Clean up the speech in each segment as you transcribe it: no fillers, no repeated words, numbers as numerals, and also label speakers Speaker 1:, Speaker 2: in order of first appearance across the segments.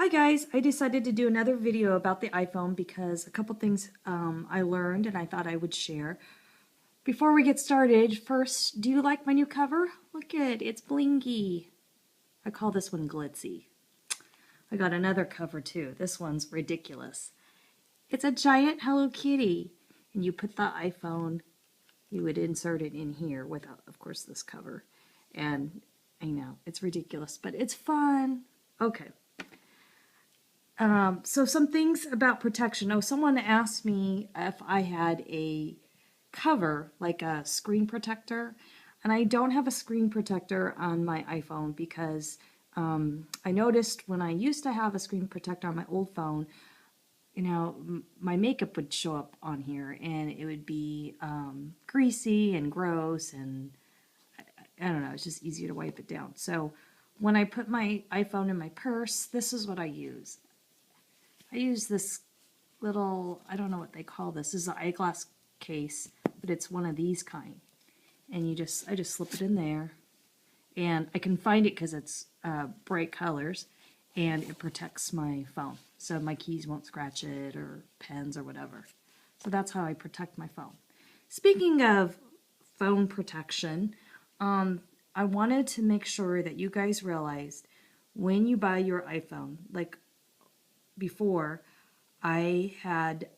Speaker 1: Hi guys, I decided to do another video about the iPhone because a couple things I learned and I thought I would share. Before we get started, first, do you like my new cover? Look at it, it's blingy. I call this one glitzy. I got another cover too. This one's ridiculous. It's a giant Hello Kitty, and you put the iPhone, you would insert it in here without, of course, this cover. And I know, it's ridiculous, but it's fun. Okay. So some things about protection. Oh, someone asked me if I had a cover, like a screen protector, and I don't have a screen protector on my iPhone because I noticed when I used to have a screen protector on my old phone, my makeup would show up on here and it would be greasy and gross, and I don't know, it's just easier to wipe it down. So when I put my iPhone in my purse, this is what I use. I use this little, I don't know what they call this. This is an eyeglass case, but it's one of these kind. And I just slip it in there. And I can find it because it's bright colors. And it protects my phone. So my keys won't scratch it or pens or whatever. So that's how I protect my phone. Speaking of phone protection, I wanted to make sure that you guys realized when you buy your iPhone, like before, I had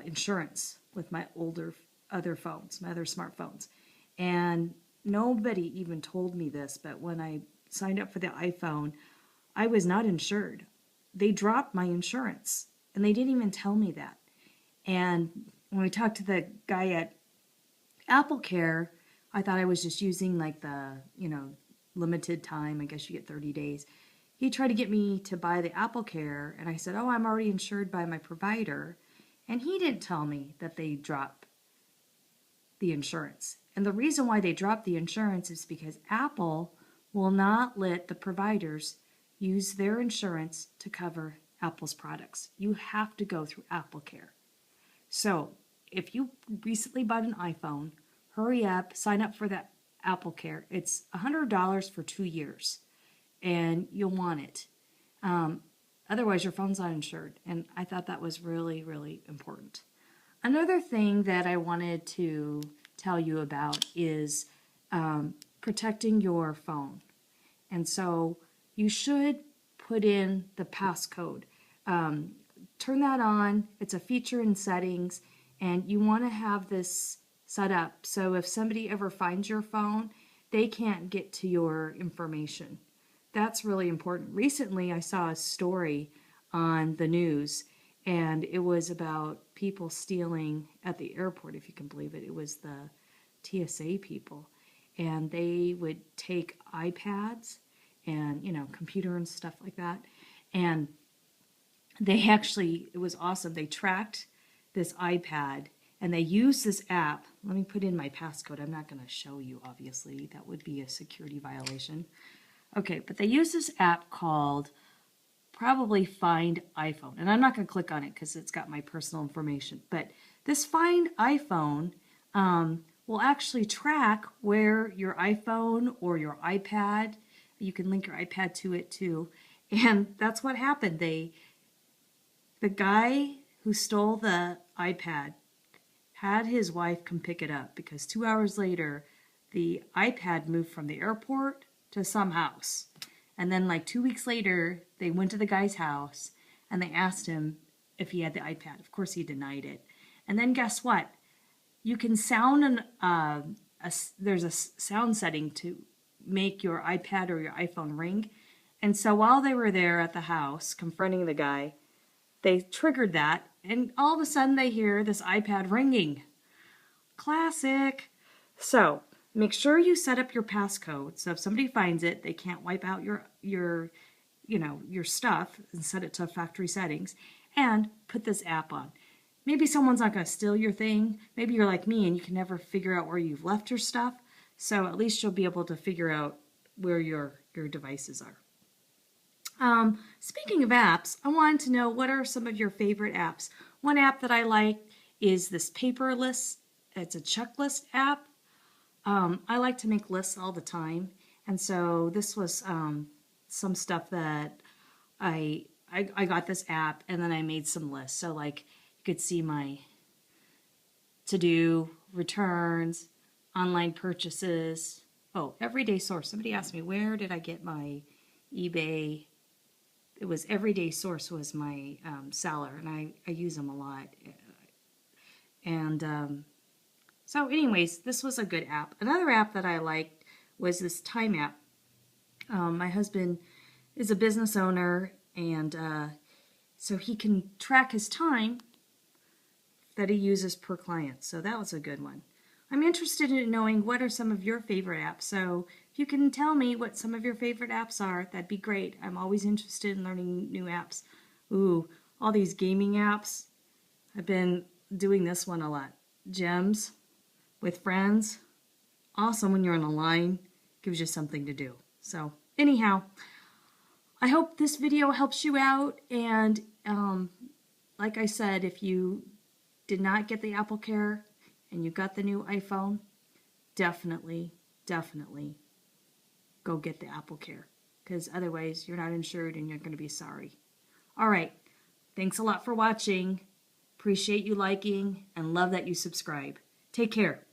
Speaker 1: insurance with my other phones, my other smartphones. And nobody even told me this, but when I signed up for the iPhone, I was not insured. They dropped my insurance, and they didn't even tell me that. And when I talked to the guy at Apple Care, I thought I was just using like the, limited time. I guess you get 30 days. He tried to get me to buy the Apple Care, and I said, oh, I'm already insured by my provider. And he didn't tell me that they dropped the insurance. And the reason why they dropped the insurance is because Apple will not let the providers use their insurance to cover Apple's products. You have to go through Apple Care. So if you recently bought an iPhone, hurry up, sign up for that Apple Care. It's $100 for 2 years, and you'll want it. Otherwise, your phone's not insured. And I thought that was really, really important. Another thing that I wanted to tell you about is protecting your phone. And so you should put in the passcode. Turn that on. It's a feature in settings, and you want to have this set up so if somebody ever finds your phone, they can't get to your information. That's really important. Recently, I saw a story on the news, and it was about people stealing at the airport, if you can believe it. It was the TSA people, and they would take iPads and, computer and stuff like that, and it was awesome. They tracked this iPad, and they used this app. Let me put in my passcode. I'm not going to show you, obviously. That would be a security violation. Okay, but they use this app called probably Find iPhone. And I'm not going to click on it because it's got my personal information. But this Find iPhone will actually track where your iPhone or your iPad, you can link your iPad to it too. And that's what happened. The guy who stole the iPad had his wife come pick it up because 2 hours later, the iPad moved from the airport to some house. And then like 2 weeks later, they went to the guy's house and they asked him if he had the iPad. Of course, he denied it. And then guess what? You can sound there's a sound setting to make your iPad or your iPhone ring. And so while they were there at the house confronting the guy, they triggered that, and all of a sudden they hear this iPad ringing. Classic. So make sure you set up your passcode so if somebody finds it, they can't wipe out your stuff, and set it to factory settings, and put this app on. Maybe someone's not going to steal your thing. Maybe you're like me and you can never figure out where you've left your stuff. So at least you'll be able to figure out where your devices are. Speaking of apps, I wanted to know what are some of your favorite apps. One app that I like is this Paperless. It's a checklist app. I like to make lists all the time, and so this was some stuff that I I got this app and then I made some lists. So like you could see my to-do, returns, online purchases. Oh, everyday source. Somebody asked me, where did I get my eBay? It was Everyday Source was my seller, and I use them a lot. And so anyways, this was a good app. Another app that I liked was this time app. My husband is a business owner, and so he can track his time that he uses per client. So that was a good one. I'm interested in knowing what are some of your favorite apps. So if you can tell me what some of your favorite apps are, that'd be great. I'm always interested in learning new apps. Ooh, all these gaming apps. I've been doing this one a lot. Gems with friends. Awesome when you're on a line. Gives you something to do. So anyhow, I hope this video helps you out. And like I said, if you did not get the Apple Care and you got the new iPhone, definitely go get the Apple Care, because otherwise you're not insured and you're going to be sorry. All right. Thanks a lot for watching. Appreciate you liking and love that you subscribe. Take care.